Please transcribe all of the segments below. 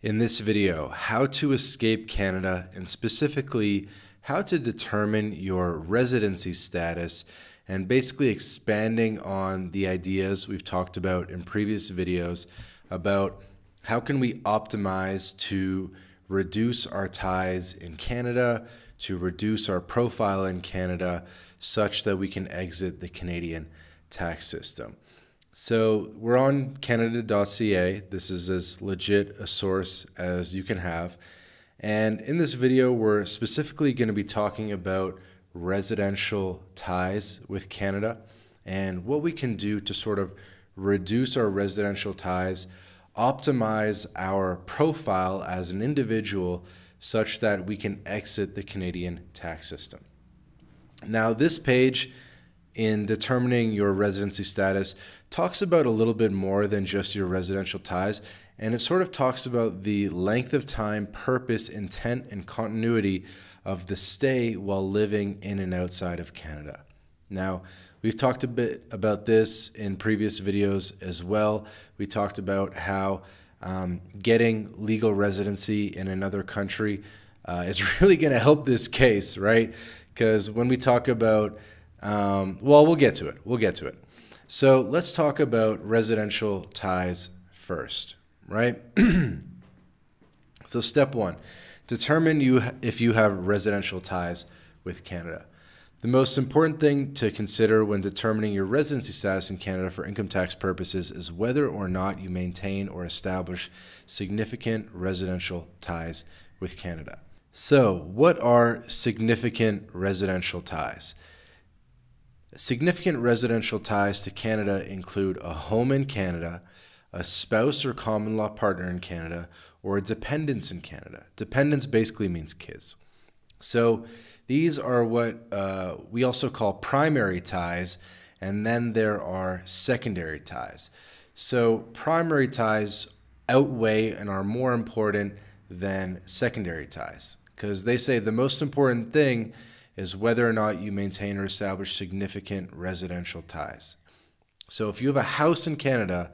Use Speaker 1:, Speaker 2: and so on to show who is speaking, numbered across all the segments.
Speaker 1: In this video, how to escape Canada, and specifically how to determine your residency status, and basically expanding on the ideas we've talked about in previous videos about how can we optimize to reduce our ties in Canada, to reduce our profile in Canada, such that we can exit the Canadian tax system. So we're on Canada.ca. This is as legit a source as you can have. And in this video, we're specifically going to be talking about residential ties with Canada and what we can do to sort of reduce our residential ties, optimize our profile as an individual such that we can exit the Canadian tax system. Now, this page in determining your residency status talks about a little bit more than just your residential ties, and it sort of talks about the length of time, purpose, intent, and continuity of the stay while living in and outside of Canada. Now, we've talked a bit about this in previous videos as well. We talked about how getting legal residency in another country is really going to help this case, right? Because when we talk about well, we'll get to it. So let's talk about residential ties first, right? So step one, determine if you have residential ties with Canada. The most important thing to consider when determining your residency status in Canada for income tax purposes is whether or not you maintain or establish significant residential ties with Canada. So what are significant residential ties? Significant residential ties to Canada include a home in Canada, a spouse or common law partner in Canada, or a dependents in Canada. Dependents basically means kids. So these are what we also call primary ties, and then there are secondary ties. So primary ties outweigh and are more important than secondary ties, because they say the most important thing is whether or not you maintain or establish significant residential ties. So if you have a house in Canada,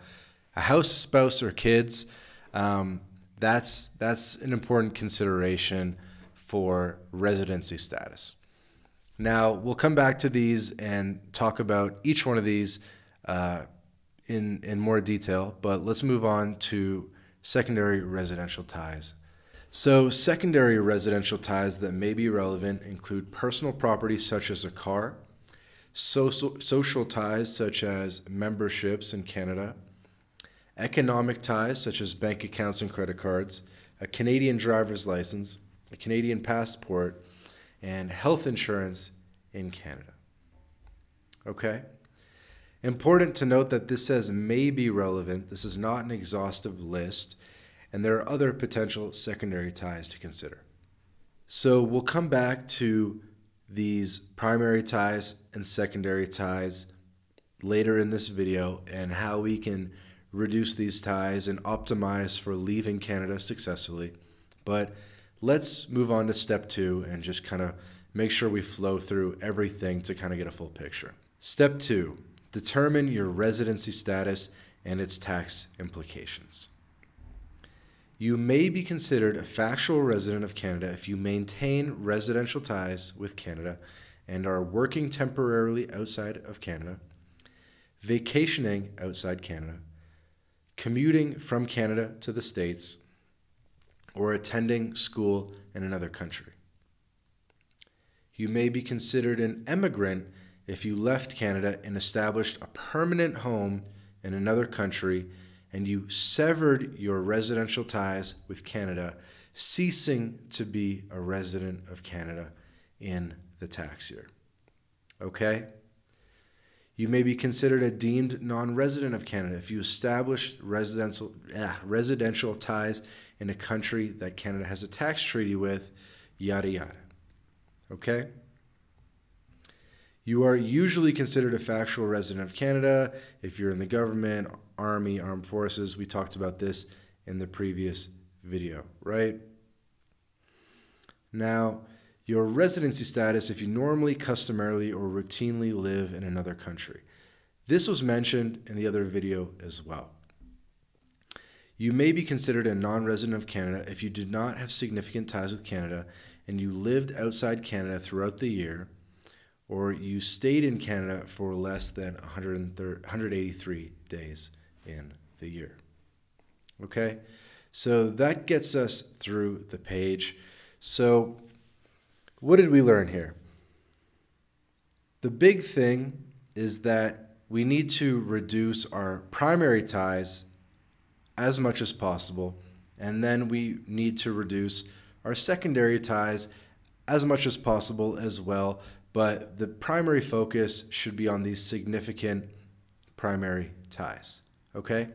Speaker 1: a house, spouse, or kids, that's an important consideration for residency status. Now, we'll come back to these and talk about each one of these in more detail, but let's move on to secondary residential ties. So secondary residential ties that may be relevant include personal property such as a car, social ties such as memberships in Canada, economic ties such as bank accounts and credit cards, a Canadian driver's license, a Canadian passport, and health insurance in Canada. Okay? Important to note that this says may be relevant. This is not an exhaustive list, and there are other potential secondary ties to consider. So we'll come back to these primary ties and secondary ties later in this video and how we can reduce these ties and optimize for leaving Canada successfully. But let's move on to step two and just kind of make sure we flow through everything to kind of get a full picture. Step two, determine your residency status and its tax implications. You may be considered a factual resident of Canada if you maintain residential ties with Canada and are working temporarily outside of Canada, vacationing outside Canada, commuting from Canada to the States, or attending school in another country. You may be considered an emigrant if you left Canada and established a permanent home in another country and you severed your residential ties with Canada, ceasing to be a resident of Canada in the tax year. Okay? You may be considered a deemed non-resident of Canada if you established residential ties in a country that Canada has a tax treaty with, yada yada. Okay? You are usually considered a factual resident of Canada if you're in the government, army, armed forces. We talked about this in the previous video, right? Now, your residency status if you normally, customarily, or routinely live in another country. This was mentioned in the other video as well. You may be considered a non-resident of Canada if you did not have significant ties with Canada and you lived outside Canada throughout the year, or you stayed in Canada for less than 183 days in the year. Okay, so that gets us through the page. So what did we learn here? The big thing is that we need to reduce our primary ties as much as possible, and then we need to reduce our secondary ties as much as possible as well, but the primary focus should be on these significant primary ties, okay?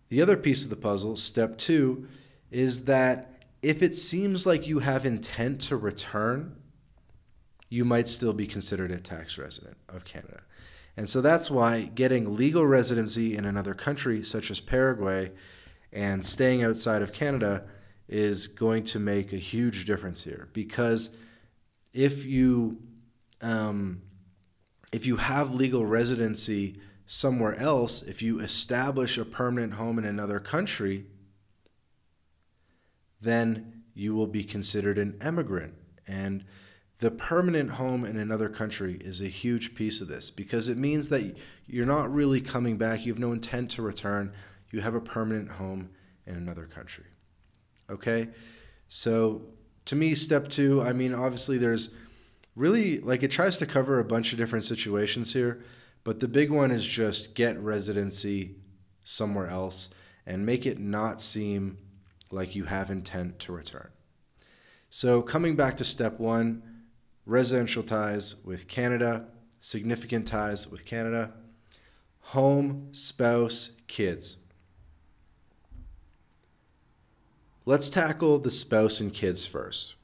Speaker 1: The other piece of the puzzle, step 2, is that if it seems like you have intent to return, you might still be considered a tax resident of Canada. And so that's why getting legal residency in another country, such as Paraguay, and staying outside of Canada is going to make a huge difference here. Because if you have legal residency somewhere else, if you establish a permanent home in another country, then you will be considered an immigrant. And the permanent home in another country is a huge piece of this, because it means that you're not really coming back. You have no intent to return. You have a permanent home in another country. Okay? So to me, step 2, I mean, obviously there's really, like, it tries to cover a bunch of different situations here, but the big one is just get residency somewhere else and make it not seem like you have intent to return. So coming back to step 1, residential ties with Canada, significant ties with Canada, home, spouse, kids. Let's tackle the spouse and kids first.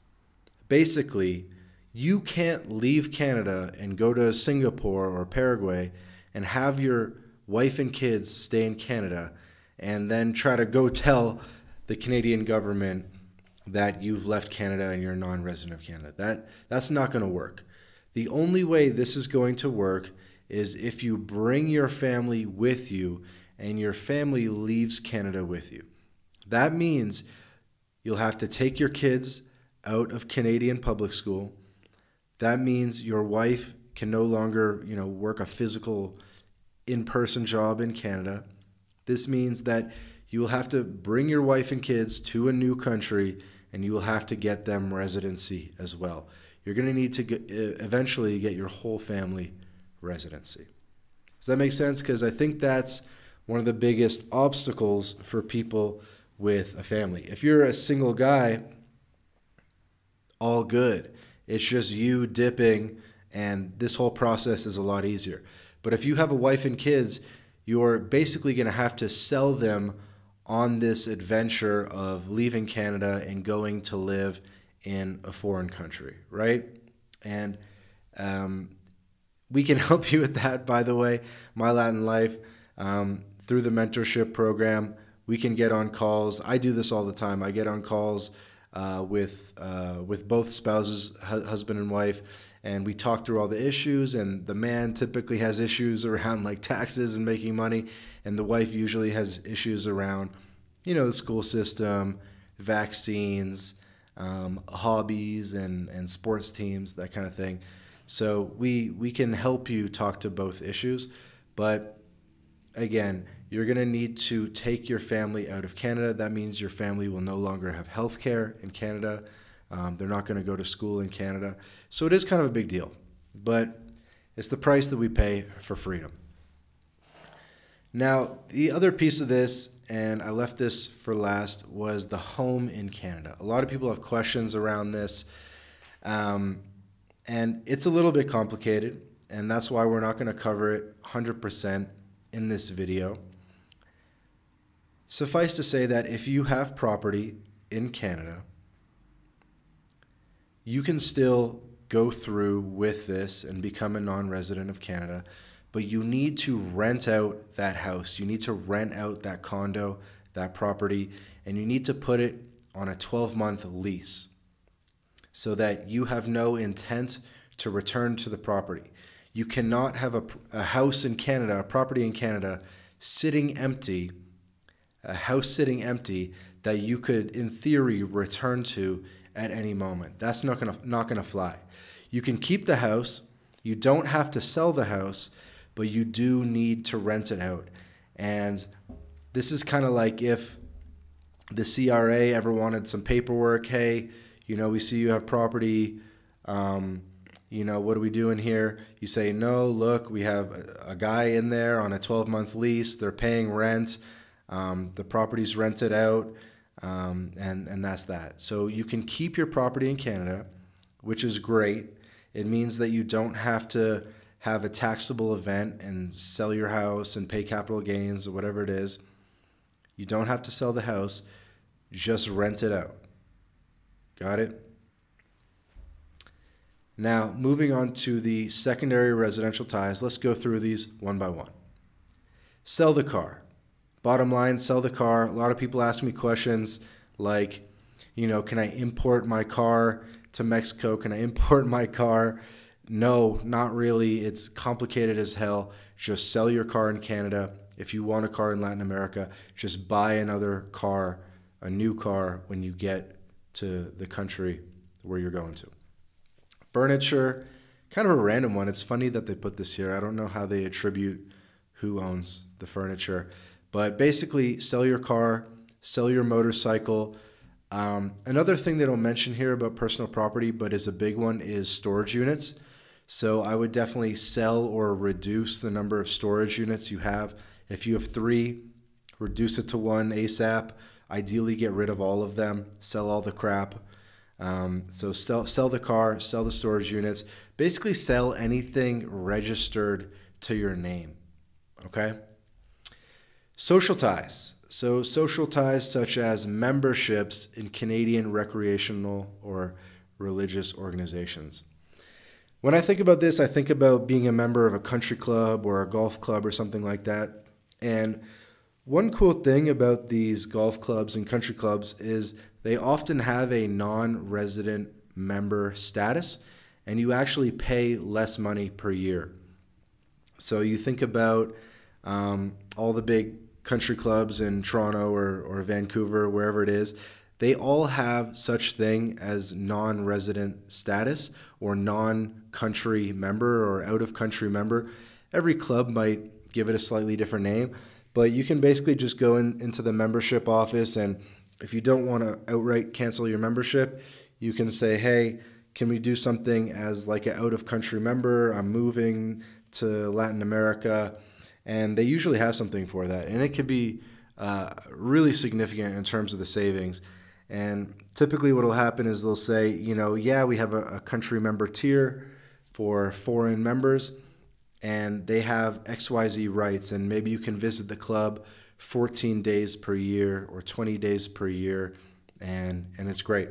Speaker 1: Basically, you can't leave Canada and go to Singapore or Paraguay and have your wife and kids stay in Canada and then try to go tell the Canadian government that you've left Canada and you're a non-resident of Canada. That's not going to work. The only way this is going to work is if you bring your family with you and your family leaves Canada with you. That means you'll have to take your kids out of Canadian public school. That means your wife can no longer, work a physical in-person job in Canada. This means that you will have to bring your wife and kids to a new country, and you will have to get them residency as well. You're going to need to eventually get your whole family residency. Does that make sense? Because I think that's one of the biggest obstacles for people with a family. If you're a single guy, all good. It's just you dipping, and this whole process is a lot easier. But if you have a wife and kids, you're basically going to have to sell them on this adventure of leaving Canada and going to live in a foreign country, right? And we can help you with that, by the way. My Latin Life, through the mentorship program, we can get on calls. I do this all the time. I get on calls with both spouses, husband and wife, and we talk through all the issues. And the man typically has issues around like taxes and making money, and the wife usually has issues around, the school system, vaccines, hobbies, and sports teams, that kind of thing. So we can help you talk to both issues, but again, you're going to need to take your family out of Canada. That means your family will no longer have health care in Canada. They're not going to go to school in Canada. So it is kind of a big deal, but it's the price that we pay for freedom. Now, the other piece of this, and I left this for last, was the home in Canada. A lot of people have questions around this, and it's a little bit complicated, and that's why we're not going to cover it 100% in this video. Suffice to say that if you have property in Canada, you can still go through with this and become a non-resident of Canada, but you need to rent out that house. You need to rent out that condo, that property, and you need to put it on a 12-month lease so that you have no intent to return to the property. You cannot have a house in Canada, a property in Canada, sitting empty a house sitting empty that you could, in theory, return to at any moment. That's not gonna fly. You can keep the house. You don't have to sell the house, but you do need to rent it out. And this is kind of like if the CRA ever wanted some paperwork. Hey, we see you have property. What are we doing here? You say, no, look, we have a guy in there on a 12-month lease. They're paying rent. The property's rented out, and that's that. So you can keep your property in Canada, which is great. It means that you don't have to have a taxable event and sell your house and pay capital gains or whatever it is. You don't have to sell the house. Just rent it out. Got it? Now, moving on to the secondary residential ties, let's go through these one by one. Sell the car. Bottom line, sell the car. A lot of people ask me questions like, can I import my car to Mexico? Can I import my car? No, not really. It's complicated as hell. Just sell your car in Canada. If you want a car in Latin America, just buy another car, a new car, when you get to the country where you're going to. Furniture, kind of a random one. It's funny that they put this here. I don't know how they attribute who owns the furniture. But basically, sell your car, sell your motorcycle. Another thing they don't mention here about personal property, but is a big one, is storage units. So I would definitely sell or reduce the number of storage units you have. If you have 3, reduce it to 1 ASAP. Ideally, get rid of all of them. Sell all the crap. So sell the car, sell the storage units. Basically, sell anything registered to your name. Okay? Social ties. So social ties such as memberships in Canadian recreational or religious organizations. When I think about this, I think about being a member of a country club or a golf club or something like that. And one cool thing about these golf clubs and country clubs is they often have a non-resident member status, and you actually pay less money per year. So you think about all the big country clubs in Toronto or Vancouver, wherever it is, they all have such thing as non-resident status or non-country member or out-of-country member. Every club might give it a slightly different name, but you can basically just go into the membership office, and if you don't want to outright cancel your membership, you can say, hey, can we do something as like an out-of-country member? I'm moving to Latin America. And they usually have something for that. And it can be really significant in terms of the savings. And typically what will happen is they'll say, yeah, we have a country member tier for foreign members, and they have XYZ rights. And maybe you can visit the club 14 days per year or 20 days per year. And it's great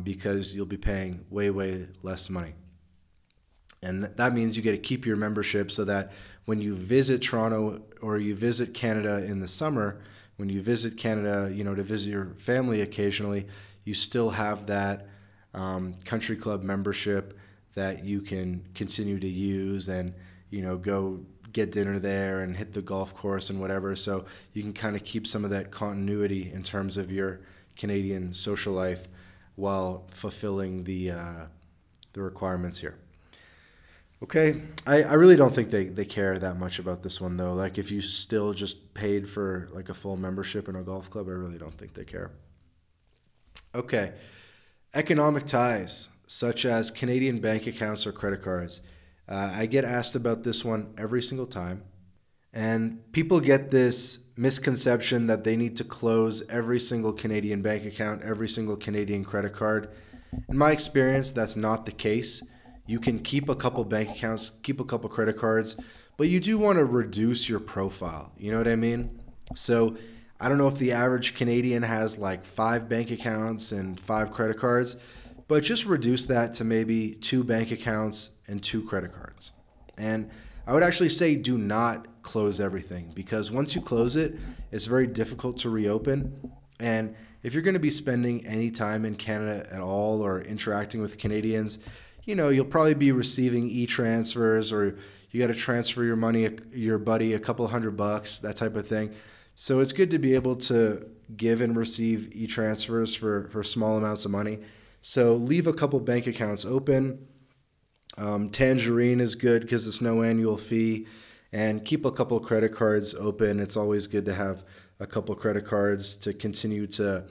Speaker 1: because you'll be paying way, way less money. And that means you get to keep your membership so that when you visit Toronto or you visit Canada in the summer, when you visit Canada, to visit your family occasionally, you still have that country club membership that you can continue to use and, go get dinner there and hit the golf course and whatever. So you can kind of keep some of that continuity in terms of your Canadian social life while fulfilling the requirements here. Okay, I really don't think they care that much about this one, though. Like, if you still just paid for, like, a full membership in a golf club, I really don't think they care. Okay, economic ties, such as Canadian bank accounts or credit cards. I get asked about this one every single time. And people get this misconception that they need to close every single Canadian bank account, every single Canadian credit card. In my experience, that's not the case. You can keep a couple bank accounts, keep a couple credit cards, but you do want to reduce your profile. You know what I mean? So I don't know if the average Canadian has like 5 bank accounts and 5 credit cards, but just reduce that to maybe 2 bank accounts and 2 credit cards. And I would actually say do not close everything, because once you close it, it's very difficult to reopen. And if you're going to be spending any time in Canada at all or interacting with Canadians, you'll probably be receiving e-transfers, or you got to transfer your money, your buddy, a couple $100, that type of thing. So it's good to be able to give and receive e-transfers for small amounts of money. So leave a couple bank accounts open. Tangerine is good because there's no annual fee. And keep a couple credit cards open. It's always good to have a couple credit cards to continue to,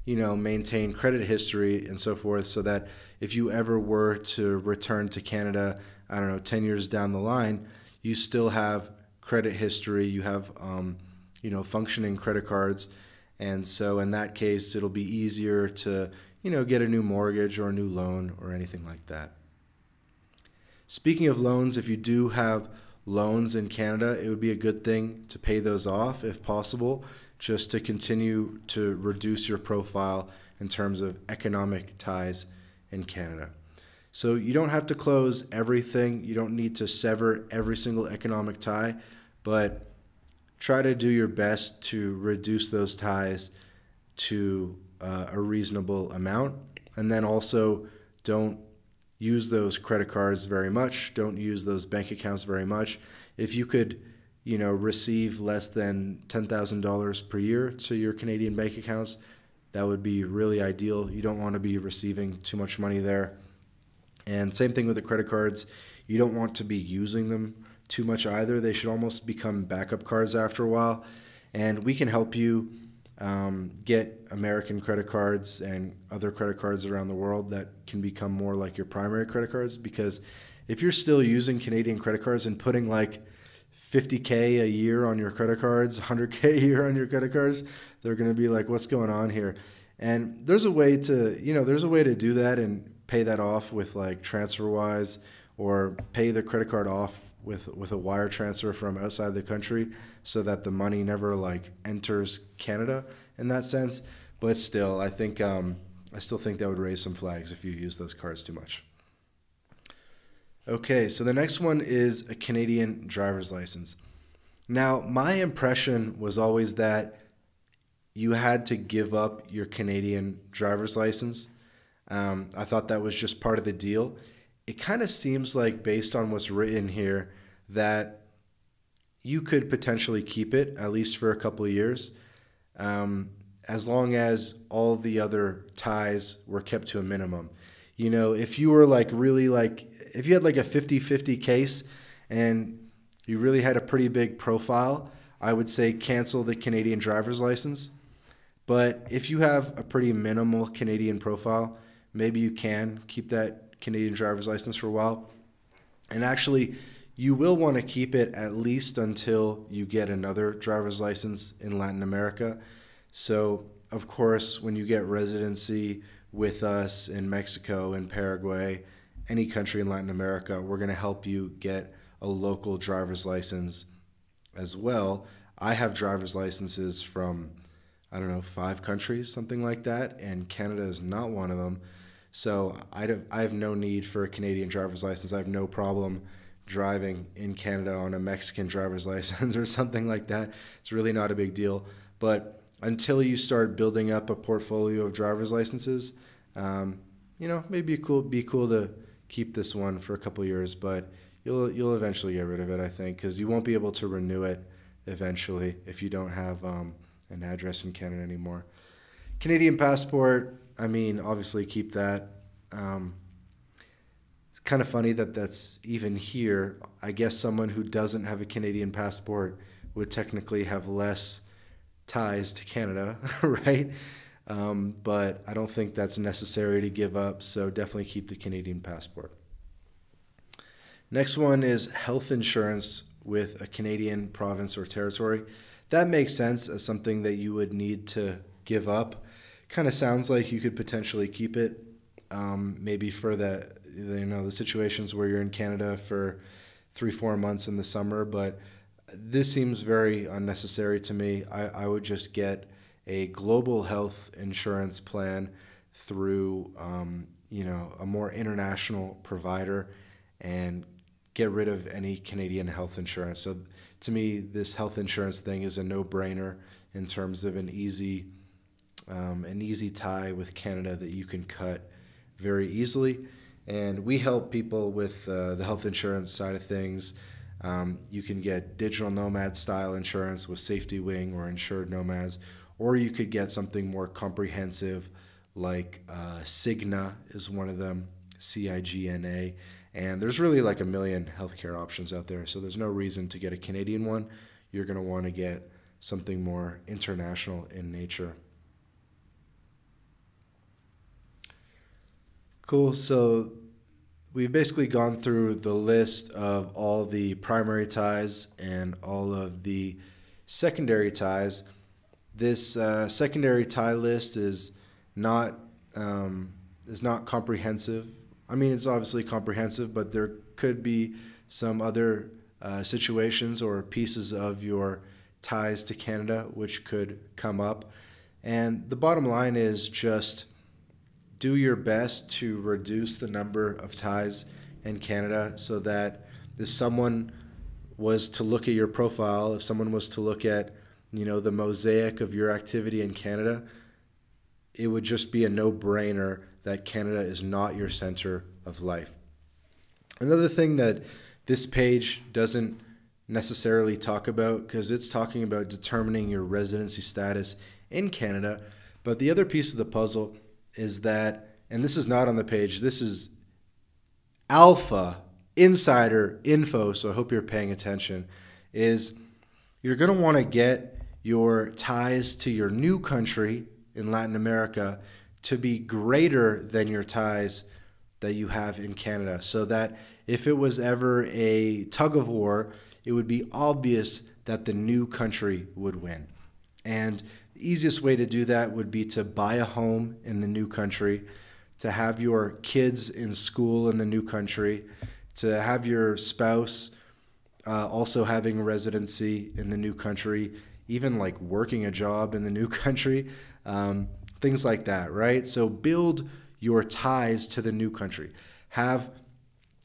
Speaker 1: maintain credit history and so forth, so that if you ever were to return to Canada, I don't know, 10 years down the line, you still have credit history, you have, functioning credit cards. And so in that case, it'll be easier to, get a new mortgage or a new loan or anything like that. Speaking of loans, if you do have loans in Canada, it would be a good thing to pay those off if possible, just to continue to reduce your profile in terms of economic ties in Canada. So you don't have to close everything. You don't need to sever every single economic tie, but try to do your best to reduce those ties to a reasonable amount. And then also don't use those credit cards very much. Don't use those bank accounts very much. If you could, receive less than $10,000 per year to your Canadian bank accounts, that would be really ideal. You don't want to be receiving too much money there. And same thing with the credit cards. You don't want to be using them too much either. They should almost become backup cards after a while. And we can help you get American credit cards and other credit cards around the world that can become more like your primary credit cards. Because if you're still using Canadian credit cards and putting like $50K a year on your credit cards, $100K a year on your credit cards, they're going to be like, what's going on here? And there's a way to, do that and pay that off with like TransferWise, or pay the credit card off with a wire transfer from outside the country, so that the money never like enters Canada in that sense. But still, I still think that would raise some flags if you use those cards too much. Okay, so the next one is a Canadian driver's license. Now, my impression was always that you had to give up your Canadian driver's license. I thought that was just part of the deal. It kind of seems like, based on what's written here, that you could potentially keep it, at least for a couple of years, as long as all the other ties were kept to a minimum. If you were if you had like a 50-50 case and you really had a pretty big profile, I would say cancel the Canadian driver's license. But if you have a pretty minimal Canadian profile, maybe you can keep that Canadian driver's license for a while. And actually, you will want to keep it at least until you get another driver's license in Latin America. So, of course, when you get residency with us in Mexico and Paraguay, any country in Latin America, we're going to help you get a local driver's license as well. I have driver's licenses from, 5 countries, something like that, and Canada is not one of them. So I have no need for a Canadian driver's license. I have no problem driving in Canada on a Mexican driver's license or something like that. It's really not a big deal. But until you start building up a portfolio of driver's licenses, maybe be cool to keep this one for a couple years, but you'll eventually get rid of it, I think, because you won't be able to renew it eventually if you don't have an address in Canada anymore. Canadian passport, obviously keep that. It's kind of funny that that's even here. I guess someone who doesn't have a Canadian passport would technically have less ties to Canada, right? But I don't think that's necessary to give up, so definitely keep the Canadian passport. Next one is health insurance with a Canadian province or territory. That makes sense as something that you would need to give up. Kind of sounds like you could potentially keep it, maybe for the situations where you're in Canada for 3-4 months in the summer, but this seems very unnecessary to me. I would just get a global health insurance plan through a more international provider and get rid of any Canadian health insurance. So to me, this health insurance thing is a no-brainer in terms of an easy tie with Canada that you can cut very easily. And we help people with the health insurance side of things. You can get digital nomad style insurance with Safety Wing or Insured Nomads, or you could get something more comprehensive like Cigna is one of them, CIGNA. And there's really like a million healthcare options out there, so there's no reason to get a Canadian one. You're going to want to get something more international in nature. Cool. So we've basically gone through the list of all the primary ties and all of the secondary ties. This secondary tie list is not comprehensive. I mean, it's obviously comprehensive, but there could be some other situations or pieces of your ties to Canada which could come up. And the bottom line is just do your best to reduce the number of ties in Canada so that if someone was to look at your profile, if someone was to look at, the mosaic of your activity in Canada, it would just be a no-brainer that Canada is not your center of life. Another thing that this page doesn't necessarily talk about, because it's talking about determining your residency status in Canada, but the other piece of the puzzle is that, and this is not on the page, this is alpha insider info, so I hope you're paying attention, is you're going to want to get your ties to your new country in Latin America to be greater than your ties that you have in Canada, so that if it was ever a tug of war, it would be obvious that the new country would win. And the easiest way to do that would be to buy a home in the new country, to have your kids in school in the new country, to have your spouse also having residency in the new country, even like working a job in the new country, things like that, right? So build your ties to the new country.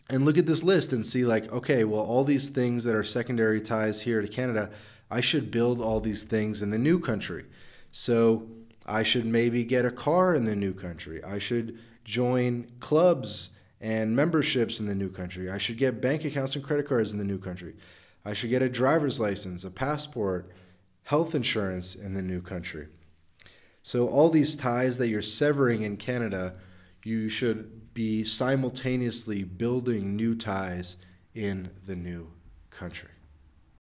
Speaker 1: And look at this list and see like, okay, well, all these things that are secondary ties here to Canada, I should build all these things in the new country. So I should maybe get a car in the new country. I should join clubs and memberships in the new country. I should get bank accounts and credit cards in the new country. I should get a driver's license, a passport, health insurance in the new country. So all these ties that you're severing in Canada, you should be simultaneously building new ties in the new country.